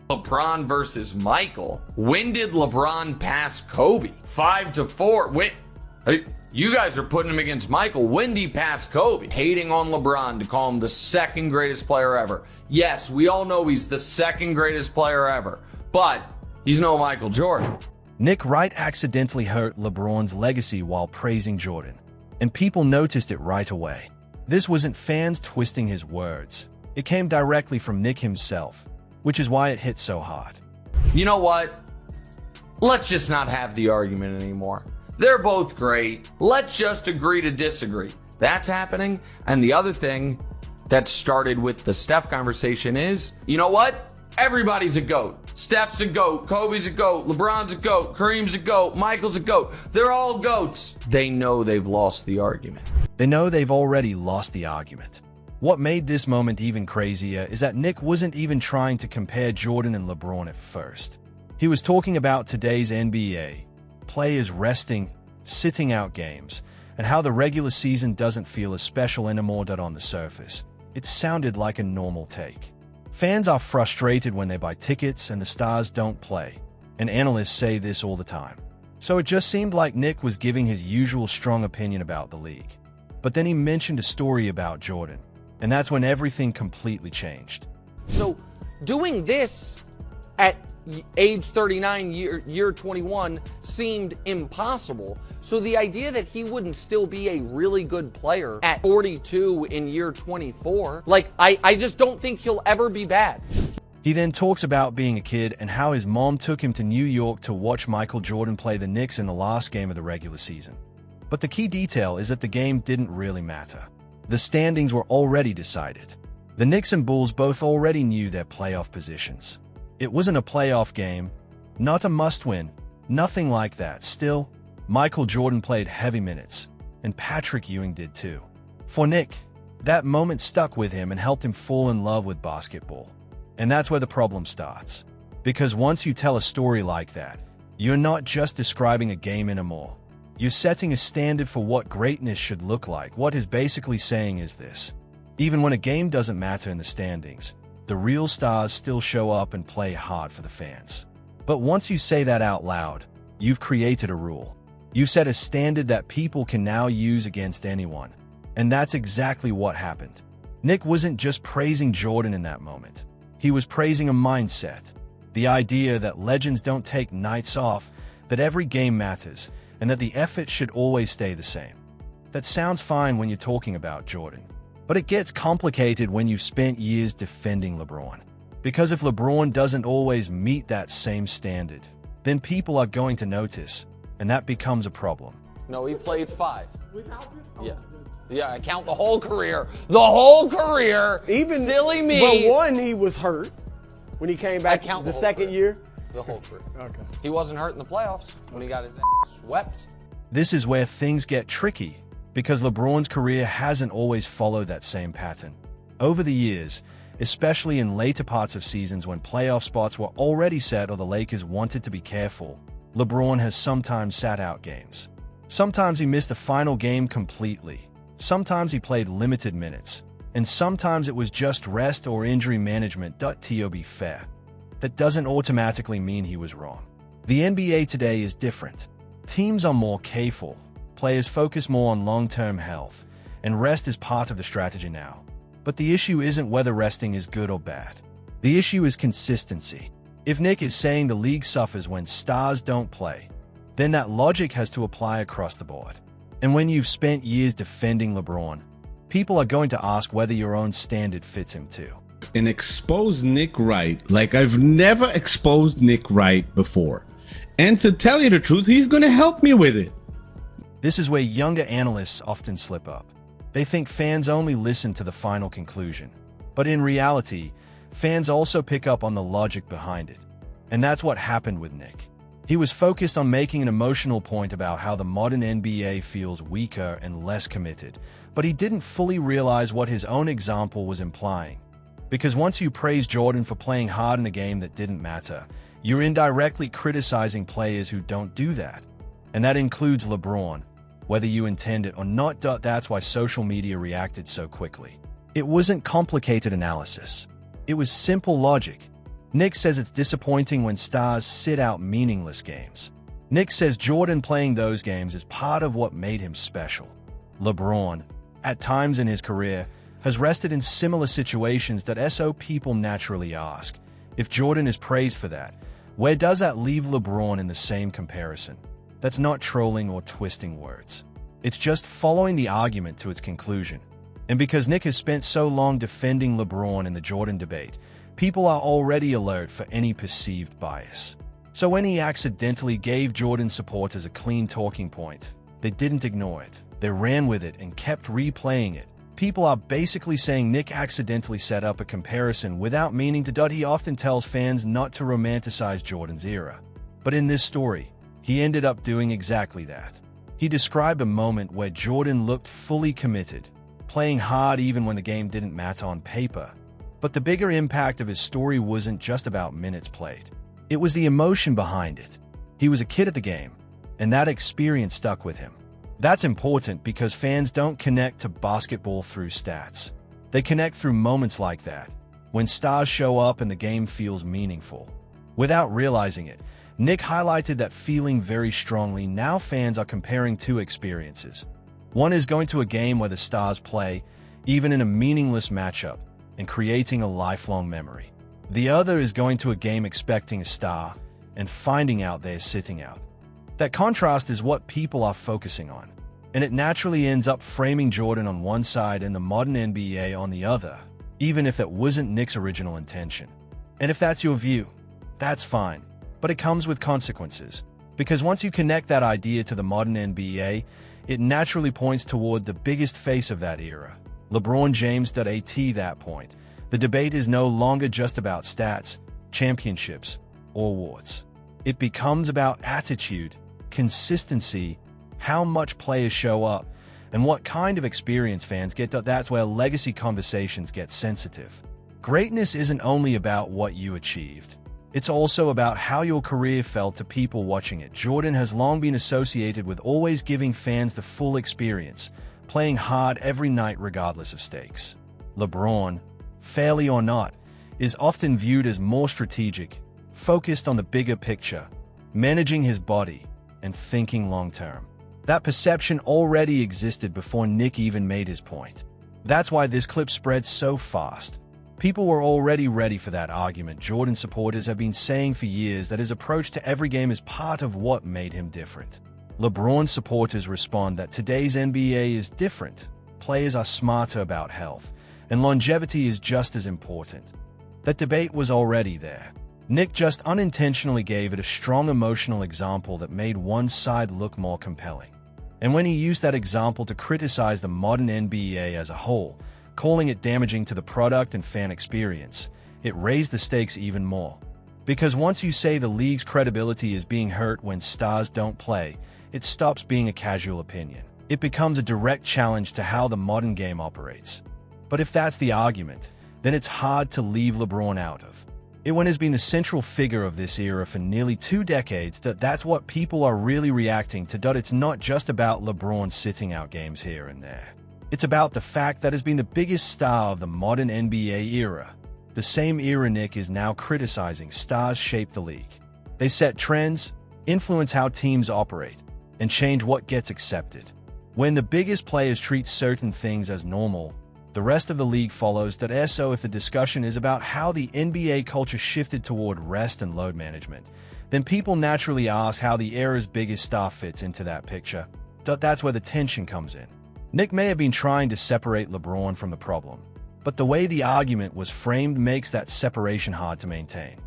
LeBron versus Michael. When did LeBron pass Kobe? 5-4. Wait, you guys are putting him against Michael. When did he pass Kobe? Hating on LeBron to call him the second greatest player ever. Yes, we all know he's the second greatest player ever, but he's no Michael Jordan. Nick Wright accidentally hurt LeBron's legacy while praising Jordan, and people noticed it right away. This wasn't fans twisting his words. It came directly from Nick himself, which is why it hit so hard. You know what? Let's just not have the argument anymore. They're both great. Let's just agree to disagree. That's happening. And the other thing that started with the Steph conversation is, you know what? Everybody's a GOAT. Steph's a GOAT. Kobe's a GOAT. LeBron's a GOAT. Kareem's a GOAT. Michael's a GOAT. They're all GOATs. They know they've lost the argument. They know they've already lost the argument. What made this moment even crazier is that Nick wasn't even trying to compare Jordan and LeBron at first. He was talking about today's NBA, players resting, sitting out games, and how the regular season doesn't feel as special anymore. On the surface, it sounded like a normal take. Fans are frustrated when they buy tickets and the stars don't play, and analysts say this all the time. So it just seemed like Nick was giving his usual strong opinion about the league. But then he mentioned a story about Jordan, and that's when everything completely changed. So doing this at age 39, year 21, seemed impossible. So the idea that he wouldn't still be a really good player at 42 in year 24, I just don't think he'll ever be bad. He then talks about being a kid and how his mom took him to New York to watch Michael Jordan play the Knicks in the last game of the regular season. But the key detail is that the game didn't really matter. The standings were already decided. The Knicks and Bulls both already knew their playoff positions. It wasn't a playoff game, not a must-win, nothing like that. Still, Michael Jordan played heavy minutes, and Patrick Ewing did too. For Nick, that moment stuck with him and helped him fall in love with basketball. And that's where the problem starts. Because once you tell a story like that, you're not just describing a game anymore. You're setting a standard for what greatness should look like. What he's basically saying is this: even when a game doesn't matter in the standings, the real stars still show up and play hard for the fans. But once you say that out loud, you've created a rule. You've set a standard that people can now use against anyone. And that's exactly what happened. Nick wasn't just praising Jordan in that moment. He was praising a mindset. The idea that legends don't take nights off, that every game matters, and that the effort should always stay the same. That sounds fine when you're talking about Jordan. But it gets complicated when you've spent years defending LeBron. Because if LeBron doesn't always meet that same standard, then people are going to notice, and that becomes a problem. No, he played 5. Yeah, I count the whole career. The whole career. Even silly me. But one, he was hurt when he came back the second year. The whole career. Okay. He wasn't hurt in the playoffs when he got his ass swept. This is where things get tricky, because LeBron's career hasn't always followed that same pattern. Over the years, especially in later parts of seasons when playoff spots were already set or the Lakers wanted to be careful, LeBron has sometimes sat out games. Sometimes he missed the final game completely. Sometimes he played limited minutes. And sometimes it was just rest or injury management. To be fair, that doesn't automatically mean he was wrong. The NBA today is different. Teams are more careful. Players focus more on long-term health, and rest is part of the strategy now. But the issue isn't whether resting is good or bad. The issue is consistency. If Nick is saying the league suffers when stars don't play, then that logic has to apply across the board. And when you've spent years defending LeBron, people are going to ask whether your own standard fits him too. And expose Nick Wright like I've never exposed Nick Wright before. And to tell you the truth, he's going to help me with it. This is where younger analysts often slip up. They think fans only listen to the final conclusion. But in reality, fans also pick up on the logic behind it. And that's what happened with Nick. He was focused on making an emotional point about how the modern NBA feels weaker and less committed, but he didn't fully realize what his own example was implying. Because once you praise Jordan for playing hard in a game that didn't matter, you're indirectly criticizing players who don't do that. And that includes LeBron, whether you intend it or not. That's why social media reacted so quickly. It wasn't complicated analysis. It was simple logic. Nick says it's disappointing when stars sit out meaningless games. Nick says Jordan playing those games is part of what made him special. LeBron, at times in his career, has rested in similar situations that SO people naturally ask. If Jordan is praised for that, where does that leave LeBron in the same comparison? That's not trolling or twisting words. It's just following the argument to its conclusion. And because Nick has spent so long defending LeBron in the Jordan debate, people are already alert for any perceived bias. So when he accidentally gave Jordan supporters a clean talking point, they didn't ignore it. They ran with it and kept replaying it. People are basically saying Nick accidentally set up a comparison without meaning to. He often tells fans not to romanticize Jordan's era. But in this story, he ended up doing exactly that. He described a moment where Jordan looked fully committed, playing hard even when the game didn't matter on paper. But the bigger impact of his story wasn't just about minutes played. It was the emotion behind it. He was a kid at the game, and that experience stuck with him. That's important because fans don't connect to basketball through stats. They connect through moments like that, when stars show up and the game feels meaningful. Without realizing it, Nick highlighted that feeling very strongly. Now fans are comparing two experiences. One is going to a game where the stars play, even in a meaningless matchup, and creating a lifelong memory. The other is going to a game expecting a star and finding out they're sitting out. That contrast is what people are focusing on, and it naturally ends up framing Jordan on one side and the modern NBA on the other, even if that wasn't Nick's original intention. And if that's your view, that's fine, but it comes with consequences, because once you connect that idea to the modern NBA, it naturally points toward the biggest face of that era, LeBron James. At that point, the debate is no longer just about stats, championships, or awards. It becomes about attitude, consistency, how much players show up, and what kind of experience fans get. That's where legacy conversations get sensitive. Greatness isn't only about what you achieved. It's also about how your career felt to people watching it. Jordan has long been associated with always giving fans the full experience, playing hard every night regardless of stakes. LeBron, fairly or not, is often viewed as more strategic, focused on the bigger picture, managing his body, and thinking long-term. That perception already existed before Nick even made his point. That's why this clip spread so fast. People were already ready for that argument. Jordan supporters have been saying for years that his approach to every game is part of what made him different. LeBron supporters respond that today's NBA is different. Players are smarter about health, and longevity is just as important. That debate was already there. Nick just unintentionally gave it a strong emotional example that made one side look more compelling. And when he used that example to criticize the modern NBA as a whole, calling it damaging to the product and fan experience, it raised the stakes even more. Because once you say the league's credibility is being hurt when stars don't play, it stops being a casual opinion. It becomes a direct challenge to how the modern game operates. But if that's the argument, then it's hard to leave LeBron out of. It has been the central figure of this era for nearly 2 decades. That's what people are really reacting to. It's not just about LeBron sitting out games here and there. It's about the fact that has been the biggest star of the modern NBA era. The same era Nick is now criticizing. Stars shape the league. They set trends, influence how teams operate, and change what gets accepted. When the biggest players treat certain things as normal, the rest of the league follows. So if the discussion is about how the NBA culture shifted toward rest and load management, then people naturally ask how the era's biggest star fits into that picture. That's where the tension comes in. Nick may have been trying to separate LeBron from the problem, but the way the argument was framed makes that separation hard to maintain.